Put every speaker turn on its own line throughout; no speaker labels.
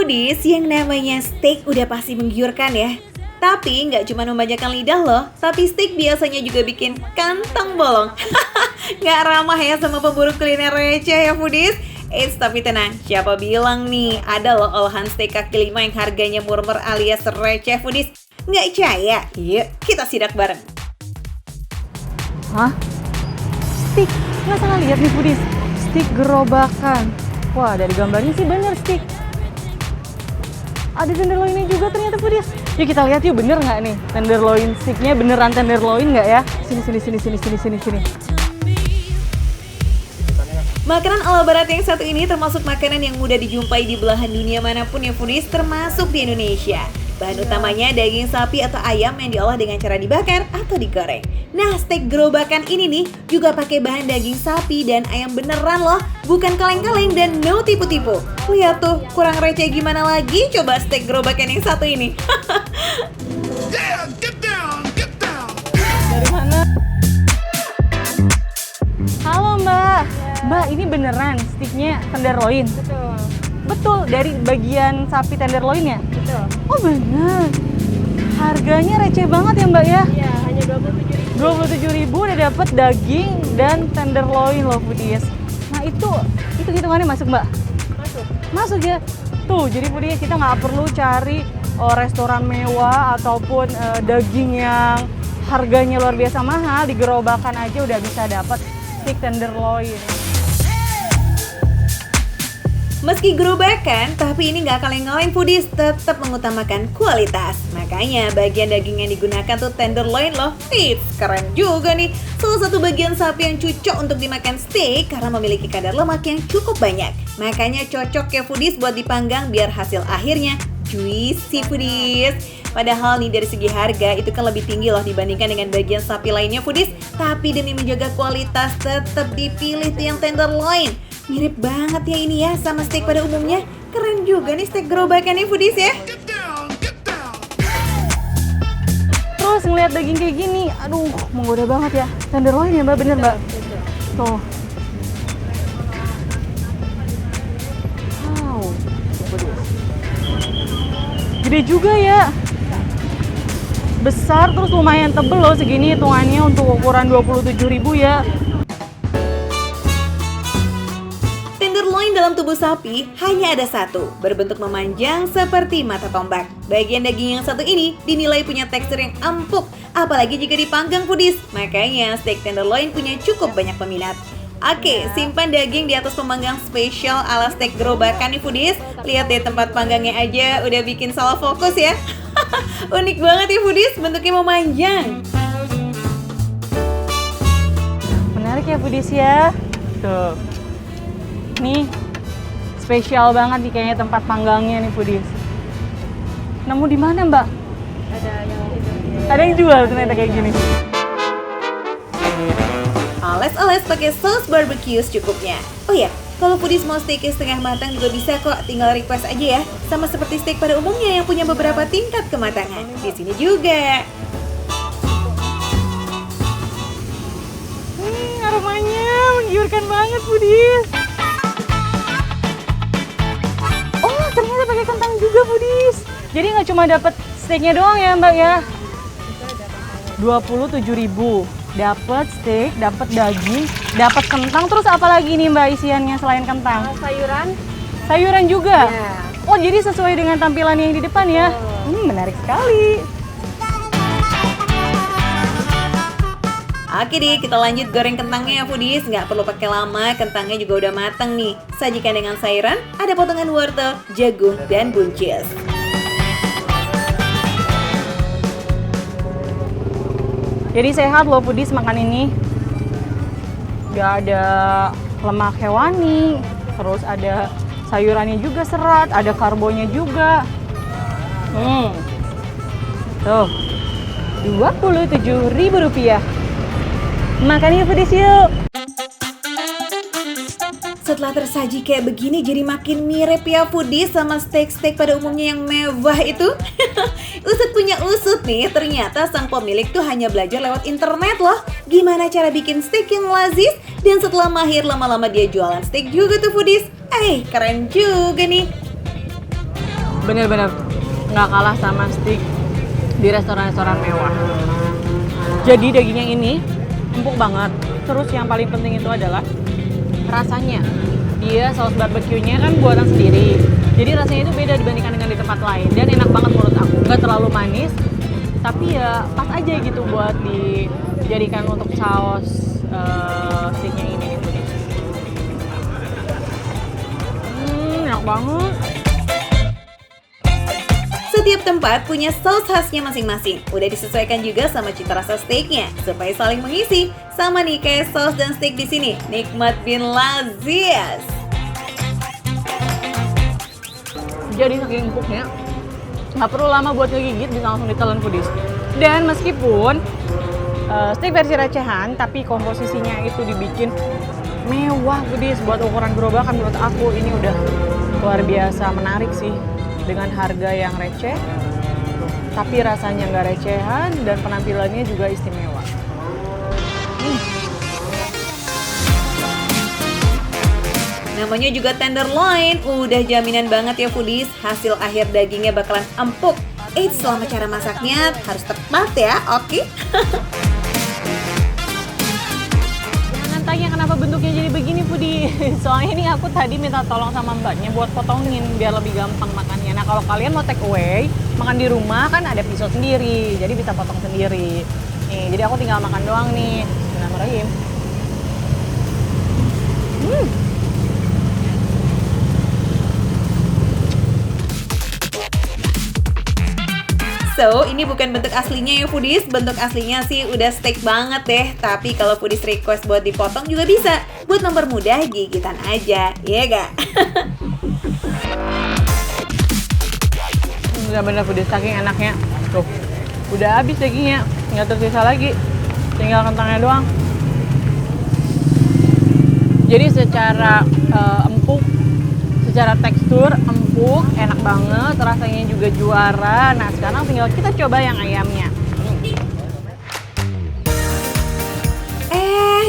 Foodies, yang namanya steak udah pasti menggiurkan ya. Tapi nggak cuma memanjakan lidah loh, tapi steak biasanya juga bikin kantong bolong. Nggak ramah ya sama pemburu kuliner receh ya Foodies. Tapi tenang, siapa bilang nih ada loh olahan steak kaki lima yang harganya murmer alias receh Foodies. Nggak percaya? Yuk kita sidak bareng.
Hah? Steak? Nggak salah lihat nih Foodies. Steak gerobakan. Wah, dari gambarnya sih bener steak. Ada tenderloinnya juga ternyata Foodies. Yuk kita lihat yuk, bener nggak nih tenderloin steaknya, beneran tenderloin nggak ya? Sini.
Makanan ala barat yang satu ini termasuk makanan yang mudah dijumpai di belahan dunia manapun ya Foodies, termasuk di Indonesia. Bahan utamanya daging sapi atau ayam yang diolah dengan cara dibakar atau digoreng. Nah, steak gerobakan ini nih juga pakai bahan daging sapi dan ayam beneran loh, bukan kaleng-kaleng dan no tipu-tipu. Lihat tuh, kurang receh gimana lagi coba steak gerobakan yang satu ini.
Yeah, get down.
Dari mana? Halo Mbak. Mbak, ini beneran steaknya tenderloin? Betul, dari bagian sapi tenderloin ya?
Betul.
Oh bener. Harganya receh banget ya Mbak ya?
Iya, hanya 27.000.
27.000 udah dapet daging dan tenderloin loh Foodies. Nah itu hitungannya masuk Mbak? Masuk ya? Tuh, jadi Foodies kita nggak perlu cari restoran mewah ataupun daging yang harganya luar biasa mahal. Di gerobakan aja udah bisa dapet steak tenderloin.
Meski gerobakan, tapi ini nggak kaleng-kaleng Foodies, tetap mengutamakan kualitas. Makanya bagian daging yang digunakan tuh tenderloin loh. Keren juga nih. Salah satu bagian sapi yang cocok untuk dimakan steak karena memiliki kadar lemak yang cukup banyak. Makanya cocok ya Foodies buat dipanggang biar hasil akhirnya juicy Foodies. Padahal nih dari segi harga itu kan lebih tinggi loh dibandingkan dengan bagian sapi lainnya Foodies. Tapi demi menjaga kualitas tetap dipilih tuh yang tenderloin. Mirip banget ya ini ya sama steak pada umumnya. Keren juga nih steak gerobakan nih Foodies ya.
Get down.
Terus ngeliat daging kayak gini, aduh menggoda banget ya. Tenderloin ya Mbak, bener Mbak? Tuh. Wow. Gede juga ya. Besar terus lumayan tebel loh, segini hitungannya untuk ukuran 27.000 ya.
Tenderloin dalam tubuh sapi hanya ada satu, berbentuk memanjang seperti mata tombak. Bagian daging yang satu ini dinilai punya tekstur yang empuk, apalagi jika dipanggang Foodies. Makanya steak tenderloin punya cukup banyak peminat. Oke, simpan daging di atas pemanggang spesial ala steak gerobakan nih Foodies. Lihat deh tempat panggangnya aja udah bikin salah fokus ya. Unik banget ya Foodies, bentuknya memanjang.
Menarik ya Foodies ya. Tuh. Nih, spesial banget nih kayaknya tempat panggangnya nih Foodies. Nemu di mana Mbak?
Ada yang itu.
Ada yang jual ternyata kayak gini.
Oles-oles pakai saus barbecue secukupnya. Oh ya, kalau Foodies mau steaknya setengah matang juga bisa kok, tinggal request aja ya. Sama seperti steak pada umumnya yang punya beberapa tingkat kematangan. Di sini juga.
Aromanya menggiurkan banget Foodies. Oh, ternyata pakai kentang juga Foodies. Jadi nggak cuma dapat steaknya doang ya Mbak ya? 27.000. Dapat steak, dapat daging, dapat kentang, terus apa lagi nih Mbak isiannya selain kentang?
Sayuran.
Sayuran juga?
Ya.
Oh, jadi sesuai dengan tampilan yang di depan ya? Menarik sekali.
Oke deh, kita lanjut goreng kentangnya ya Foodies. Nggak perlu pakai lama, kentangnya juga udah matang nih. Sajikan dengan sayuran, ada potongan wortel, jagung, dan buncis.
Jadi sehat loh Foodies makan ini. Gak ada lemak hewani, terus ada sayurannya juga serat, ada karbonya juga. Tuh, Rp27.000. Makan yuk Foodies yuk.
Setelah tersaji kayak begini jadi makin mirip ya Foodies sama steak-steak pada umumnya yang mewah itu. Usut punya usut nih, ternyata sang pemilik tuh hanya belajar lewat internet loh. Gimana cara bikin steak yang lazis, dan setelah mahir lama-lama dia jualan steak juga tuh Foodies. Keren juga nih.
bener-bener nggak kalah sama steak di restoran-restoran mewah. Jadi dagingnya ini empuk banget. Terus yang paling penting itu adalah rasanya. Dia saus barbeque-nya kan buatan sendiri. Jadi rasanya itu beda dibandingkan dengan di tempat lain dan enak banget menurut aku. Nggak terlalu manis, tapi ya pas aja gitu buat dijadikan untuk saus steaknya ini nih. Enak banget.
Setiap tempat punya saus khasnya masing-masing. Udah disesuaikan juga sama cita rasa steaknya supaya saling mengisi. Sama nih kayak saus dan steak di sini. Nikmat bin laziz.
Jadi saking empuknya, nggak perlu lama buat ngegigit, bisa langsung ditelan foodies. Dan meskipun steak versi recehan, tapi komposisinya itu dibikin mewah foodies. Buat ukuran gerobakan menurut aku ini udah luar biasa menarik sih. Dengan harga yang receh, tapi rasanya nggak recehan dan penampilannya juga istimewa.
Namanya juga tenderloin, udah jaminan banget ya foodies, hasil akhir dagingnya bakalan empuk. Selama cara masaknya harus tepat ya, oke?
Jangan tanya kenapa bentuknya jadi begini foodies. Soalnya ini aku tadi minta tolong sama mbaknya buat potongin biar lebih gampang makannya. Nah kalau kalian mau take away, makan di rumah kan ada pisau sendiri, jadi bisa potong sendiri. Nih, jadi aku tinggal makan doang nih. Bismillahirrahmanirrahim.
So, ini bukan bentuk aslinya ya foodies. Bentuk aslinya sih udah steak banget deh. Tapi kalau foodies request buat dipotong juga bisa. Buat mempermudah gigitan aja, iya gak?
Bener-bener foodies, saking enaknya. Tuh, udah habis dagingnya, nggak tersisa lagi. Tinggal kentangnya doang. Jadi secara empuk, secara tekstur empuk, enak banget, rasanya juga juara. Nah sekarang tinggal kita coba yang ayamnya.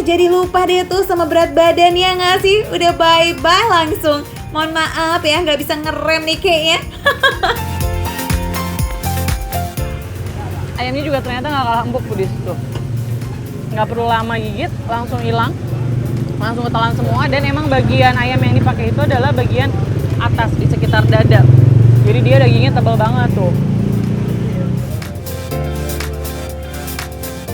Jadi lupa deh tuh sama berat badan ya nggak sih? Udah bye-bye langsung. Mohon maaf ya, nggak bisa ngerem nih kayaknya.
Ayamnya juga ternyata nggak kalah empuk foodies tuh. Nggak perlu lama gigit, langsung hilang. Langsung ketelan semua, dan emang bagian ayam yang dipakai itu adalah bagian atas di sekitar dada. Jadi dia dagingnya tebal banget tuh.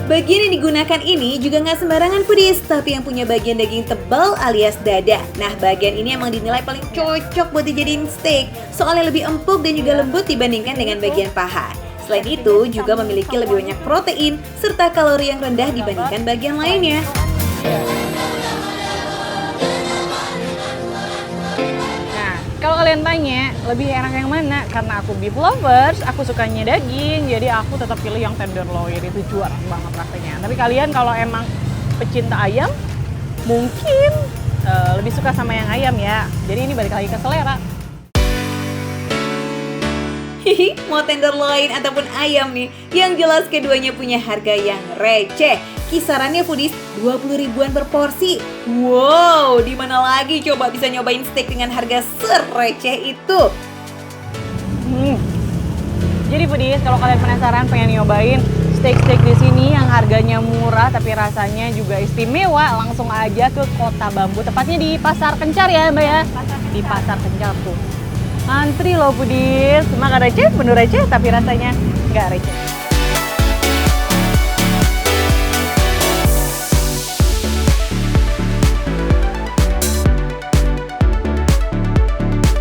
Bagian yang digunakan ini juga nggak sembarangan foodies, tapi yang punya bagian daging tebal alias dada. Nah, bagian ini emang dinilai paling cocok buat dijadiin steak, soalnya lebih empuk dan juga lembut dibandingkan dengan bagian paha. Selain itu, juga memiliki lebih banyak protein, serta kalori yang rendah dibandingkan bagian lainnya.
Kalau kalian tanya, lebih enak yang mana? Karena aku beef lovers, aku sukanya daging, jadi aku tetap pilih yang tenderloin, itu juara banget rasanya. Tapi kalian kalau emang pecinta ayam, mungkin lebih suka sama yang ayam ya. Jadi ini balik lagi ke selera.
Mau tenderloin ataupun ayam nih, yang jelas keduanya punya harga yang receh. Kisarannya foodies 20 ribuan per porsi. Wow, di mana lagi coba bisa nyobain steak dengan harga sereceh itu?
Jadi foodies, kalau kalian penasaran pengen nyobain steak-steak di sini yang harganya murah tapi rasanya juga istimewa, langsung aja ke Kota Bambu. Tepatnya di Pasar Kencar ya, Mbak ya? Di Pasar Kencar tuh. Antri loh foodies, makan receh, penuh receh tapi rasanya nggak receh.